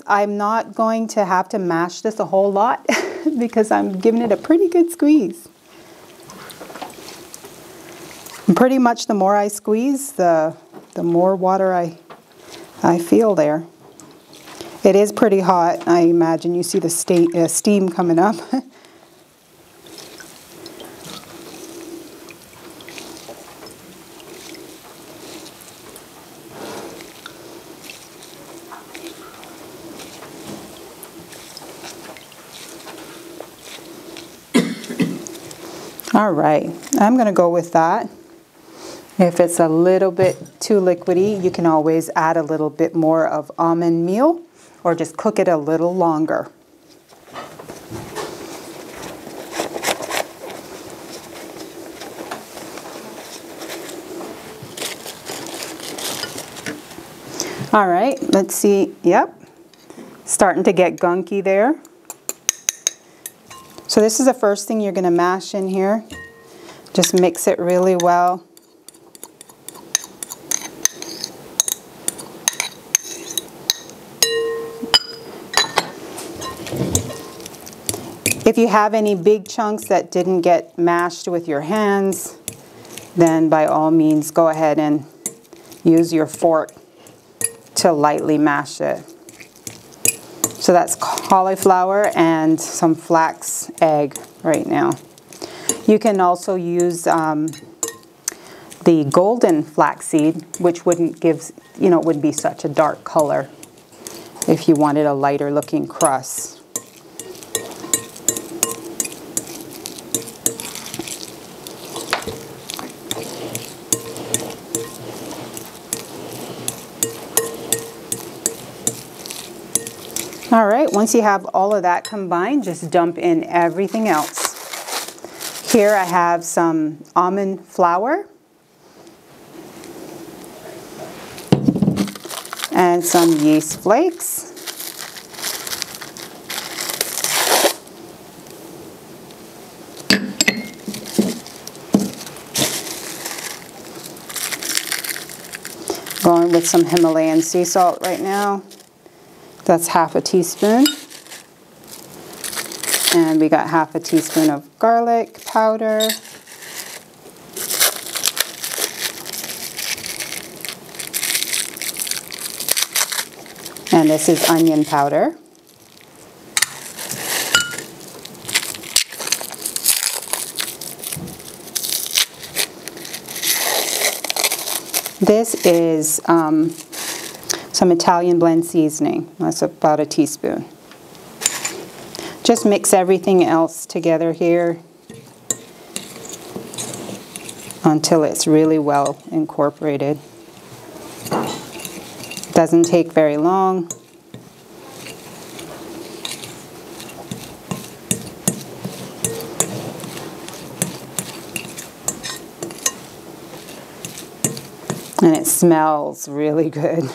I'm not going to have to mash this a whole lot because I'm giving it a pretty good squeeze. And pretty much the more I squeeze, the more water I feel there. It is pretty hot. I imagine you see the steam coming up. All right, I'm going to go with that. If it's a little bit too liquidy, you can always add a little bit more of almond meal or just cook it a little longer. All right, let's see. Yep, starting to get gunky there. So this is the first thing you're going to mash in here. Just mix it really well. If you have any big chunks that didn't get mashed with your hands, then by all means go ahead and use your fork to lightly mash it. So that's cauliflower and some flax egg right now. You can also use the golden flaxseed, which wouldn't give, wouldn't be such a dark color if you wanted a lighter looking crust. All right, once you have all of that combined, just dump in everything else. Here I have some almond flour and some yeast flakes. Going with some Himalayan sea salt right now. That's half a teaspoon. And we got half a teaspoon of garlic powder. And this is onion powder. This is some Italian blend seasoning. That's about a teaspoon. Just mix everything else together here until it's really well incorporated. Doesn't take very long. And it smells really good.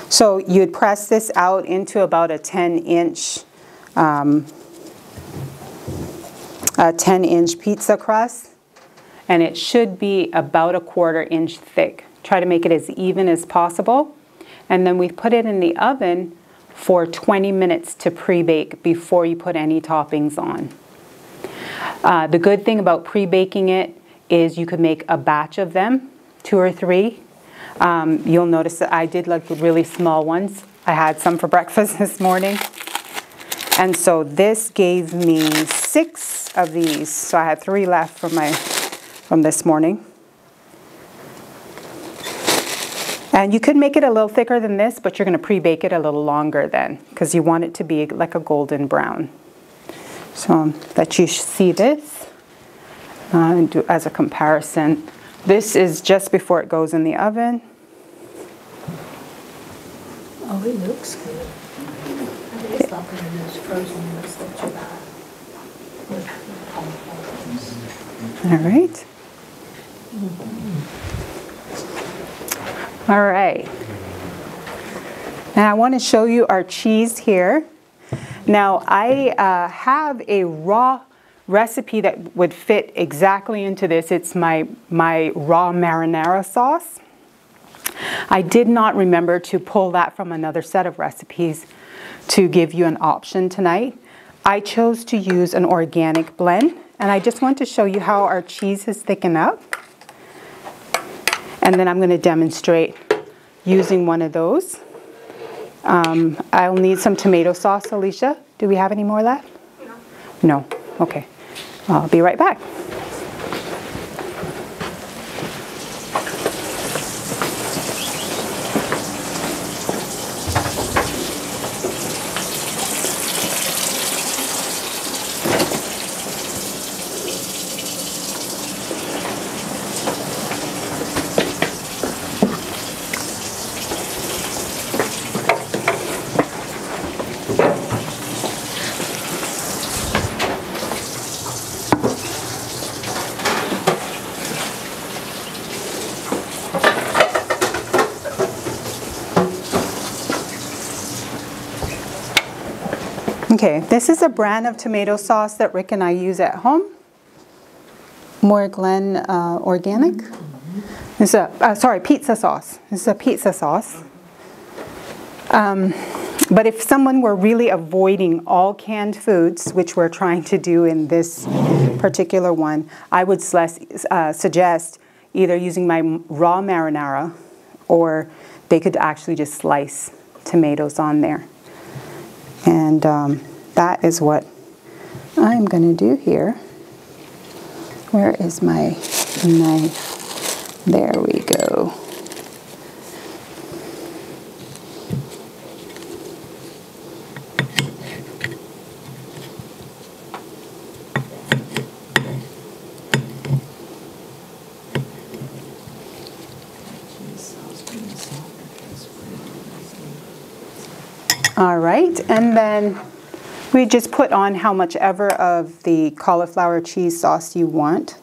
So you'd press this out into about a 10-inch pizza crust, and it should be about a 1/4 inch thick. Try to make it as even as possible, and then we put it in the oven for 20 minutes to pre-bake before you put any toppings on. The good thing about pre-baking it is you could make a batch of them, 2 or 3. You'll notice that I did like the really small ones. I had some for breakfast this morning. And so this gave me 6 of these. So I had 3 left from this morning. And you could make it a little thicker than this, but you're going to pre-bake it a little longer then, because you want it to be like a golden brown. So that you see this and do as a comparison. This is just before it goes in the oven. Oh, it looks good. I just thought that it was frozen ones that you buy. All right. All right. And I want to show you our cheese here. Now I have a raw recipe that would fit exactly into this. It's my raw marinara sauce. I did not remember to pull that from another set of recipes to give you an option tonight. I chose to use an organic blend, and I just want to show you how our cheese has thickened up. And then I'm going to demonstrate using one of those. I'll need some tomato sauce, Alicia. Do we have any more left? No. No? Okay. I'll be right back. Okay, this is a brand of tomato sauce that Rick and I use at home. More Glen Organic. This is a, pizza sauce. This is a pizza sauce. But if someone were really avoiding all canned foods, which we're trying to do in this particular one, I would suggest either using my raw marinara, or they could actually just slice tomatoes on there. And that is what I'm going to do here. Where is my knife? There we go. All right, and then we just put on how much ever of the cauliflower cheese sauce you want.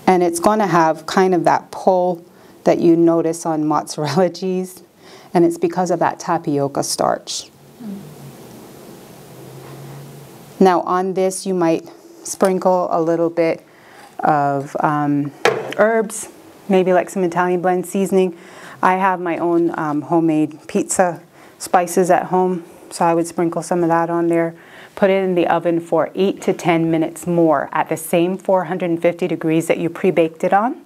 And it's going to have kind of that pull that you notice on mozzarella cheese, and it's because of that tapioca starch. Now on this you might sprinkle a little bit of herbs, maybe like some Italian blend seasoning. I have my own homemade pizza spices at home, so I would sprinkle some of that on there. Put it in the oven for 8 to 10 minutes more at the same 450 degrees that you pre-baked it on.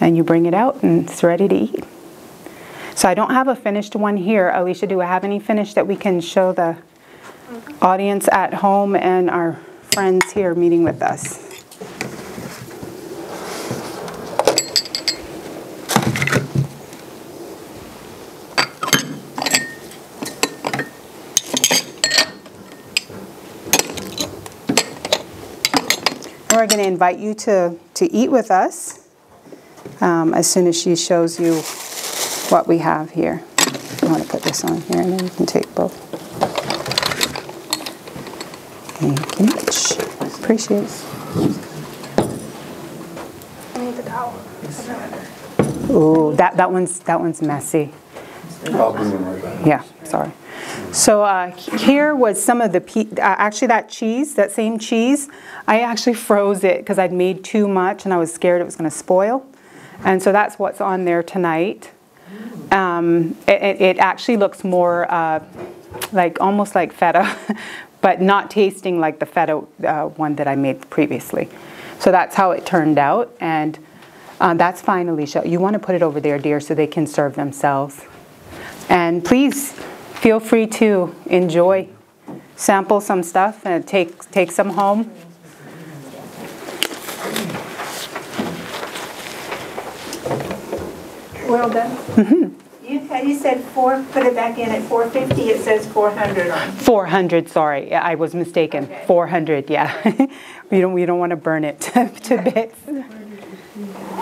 And you bring it out and it's ready to eat. So I don't have a finished one here. Alicia, do I have any finished that we can show the audience at home and our friends here meeting with us? We're going to invite you to eat with us as soon as she shows you what we have here. I want to put this on here and then you can take both. Thank you much. Appreciate it. I need the towel. Ooh, that one's messy. I'll bring them right back. Yeah, sorry. So here was some of the, actually that cheese, that same cheese, I actually froze it because I'd made too much and I was scared it was going to spoil. And so that's what's on there tonight. It actually looks more like almost like feta, but not tasting like the feta one that I made previously. So that's how it turned out. And that's fine, Alicia. You want to put it over there, dear, so they can serve themselves. And please feel free to enjoy, sample some stuff and take some home. Well done. Mm-hmm. You said put it back in at 450. It says 400 on. 400. Sorry, I was mistaken. Okay. 400. Yeah. we don't want to burn it to bits.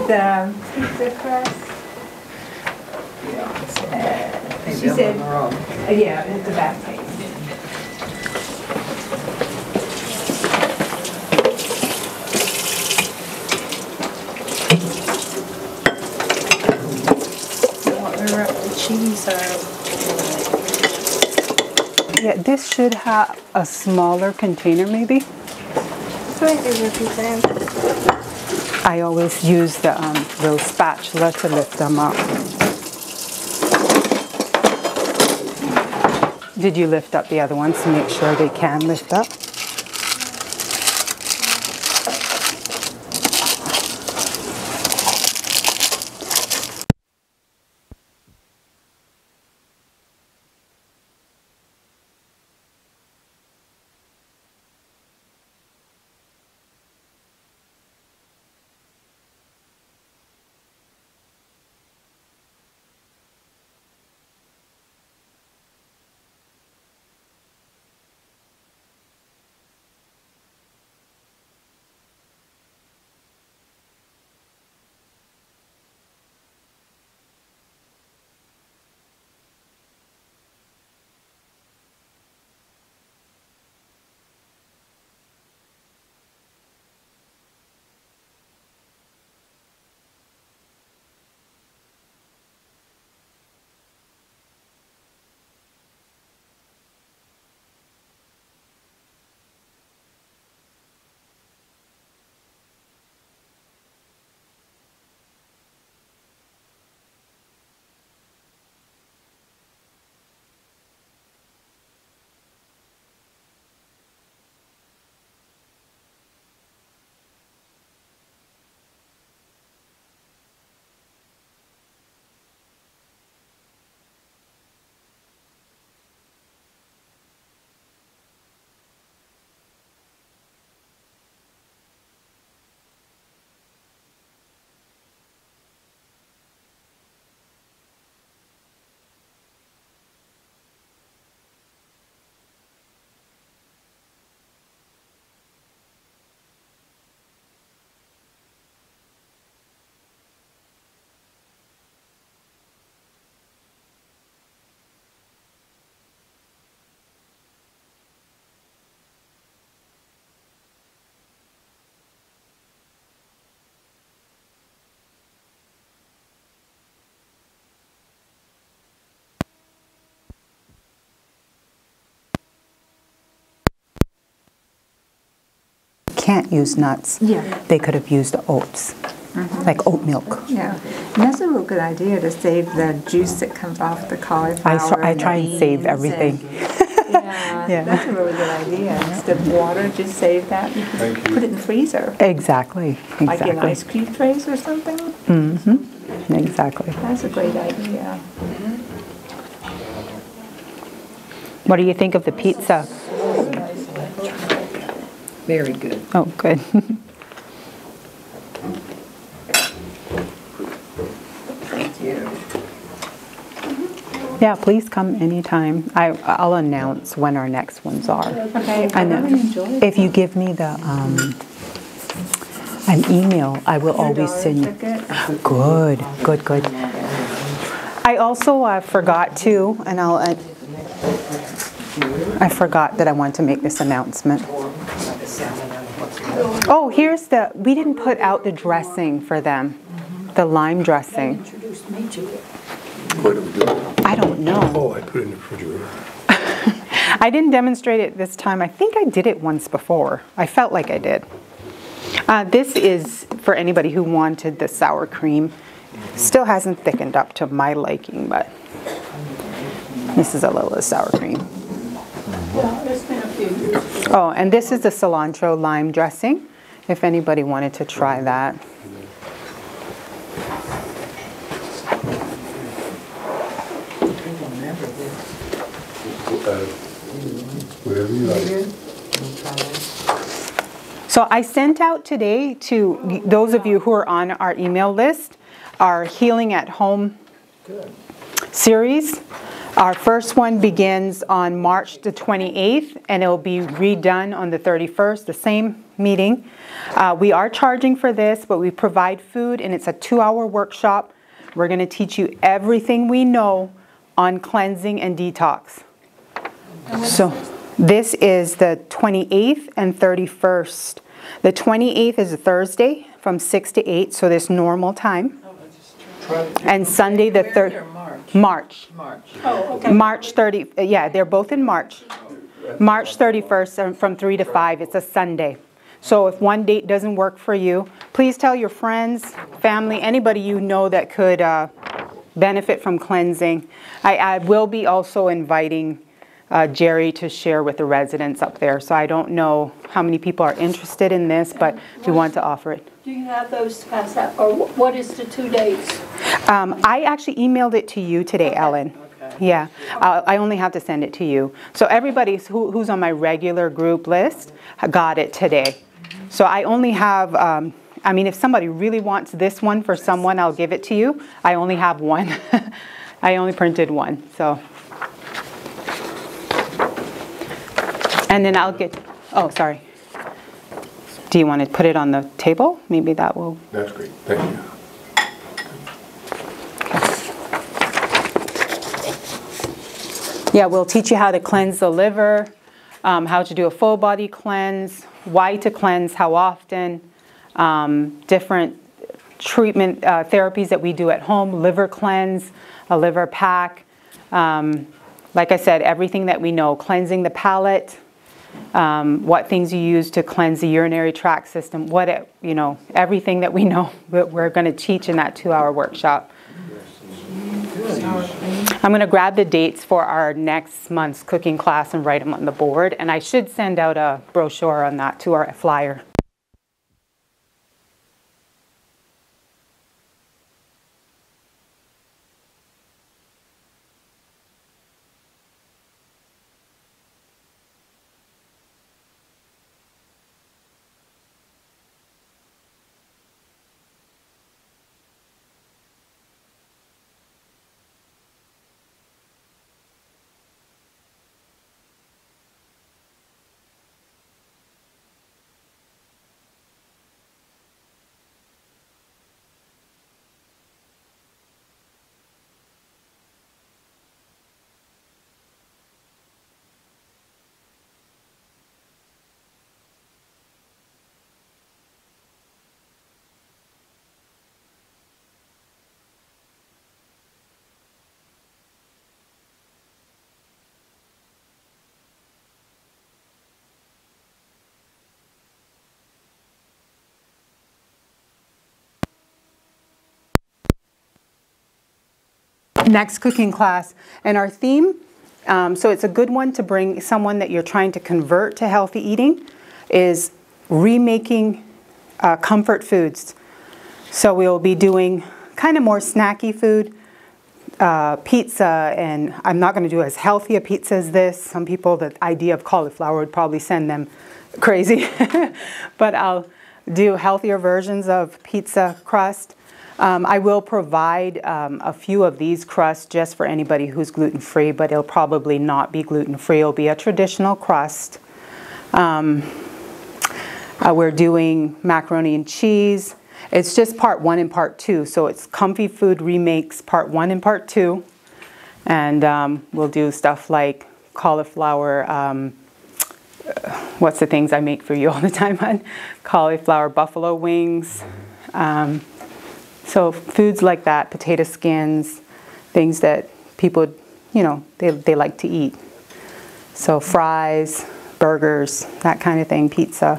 The pizza crust. She said, yeah, it's the back page. The cheese Yeah, this should have a smaller container maybe. I always use the little spatula to lift them up. Did you lift up the other ones to make sure they can lift up? Can't use nuts. Yeah. They could have used oats, like oat milk. Yeah, and that's a real good idea to save the juice that comes off the cauliflower. I try and save beans everything. Yeah, Yeah. that's a really good idea. Instead of water, just save that. You can put it in the freezer, Exactly. like in ice cream trays or something. Exactly. That's a great idea. What do you think of the pizza? Very good. Oh, good. Thank you. Yeah, please come anytime. I'll announce when our next ones are. Okay, I And then really enjoyed if you give me the an email, I will always send you. Good, good, good. I also forgot to, and I forgot that I want to make this announcement. Oh, we didn't put out the dressing for them, the lime dressing. What do we do? I don't know. Oh, I put it in the refrigerator. I didn't demonstrate it this time. I think I did it once before. I felt like I did. This is for anybody who wanted the sour cream. Still hasn't thickened up to my liking, but this is a little of sour cream. Oh, and this is the cilantro lime dressing, if anybody wanted to try that. Whatever you like. So I sent out today to those of you who are on our email list our Healing at Home series. Our first one begins on March the 28th, and it will be redone on the 31st, the same meeting. We are charging for this, but we provide food, and it's a 2-hour workshop. We're going to teach you everything we know on cleansing and detox. So this is the 28th and 31st. The 28th is a Thursday from 6 to 8, so this normal time. And Sunday the 3rd. March. Oh, okay. March 30, yeah, they're both in March. March 31st from 3 to 5. It's a Sunday. So if one date doesn't work for you, please tell your friends, family, anybody you know that could benefit from cleansing. I will be also inviting Jerry to share with the residents up there. So I don't know how many people are interested in this, but we want to offer it. Do you have those to pass out, or what is the 2 dates? I actually emailed it to you today, Ellen. Okay. Yeah, I only have to send it to you. So everybody who's on my regular group list got it today. So I only have, I mean, if somebody really wants this one for someone, I'll give it to you. I only have one. I only printed one, so. And then I'll get, oh, sorry. Do you want to put it on the table? Maybe that will. That's great, thank you. Yeah, we'll teach you how to cleanse the liver, how to do a full body cleanse, why to cleanse, how often, different treatment therapies that we do at home, liver cleanse, a liver pack. Like I said, everything that we know, cleansing the palate, what things you use to cleanse the urinary tract system, everything that we know we're going to teach in that 2-hour workshop. I'm going to grab the dates for our next month's cooking class and write them on the board, and I should send out a brochure on that to our flyer. Next cooking class, and our theme, so it's a good one to bring someone that you're trying to convert to healthy eating, is remaking comfort foods. So we'll be doing kind of more snacky food, pizza, and I'm not going to do as healthy a pizza as this. Some people, the idea of cauliflower would probably send them crazy, but I'll do healthier versions of pizza crust. I will provide a few of these crusts just for anybody who's gluten-free, but it'll probably not be gluten-free. It'll be a traditional crust. We're doing macaroni and cheese. It's just part 1 and part 2, so it's Comfy Food Remakes part 1 and part 2. And we'll do stuff like cauliflower, what's the things I make for you all the time, hon? Cauliflower buffalo wings. So foods like that, potato skins, things that people, they like to eat. So fries, burgers, that kind of thing, pizza.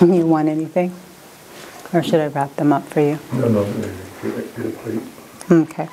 You want anything? Or should I wrap them up for you? No, get a plate. Okay.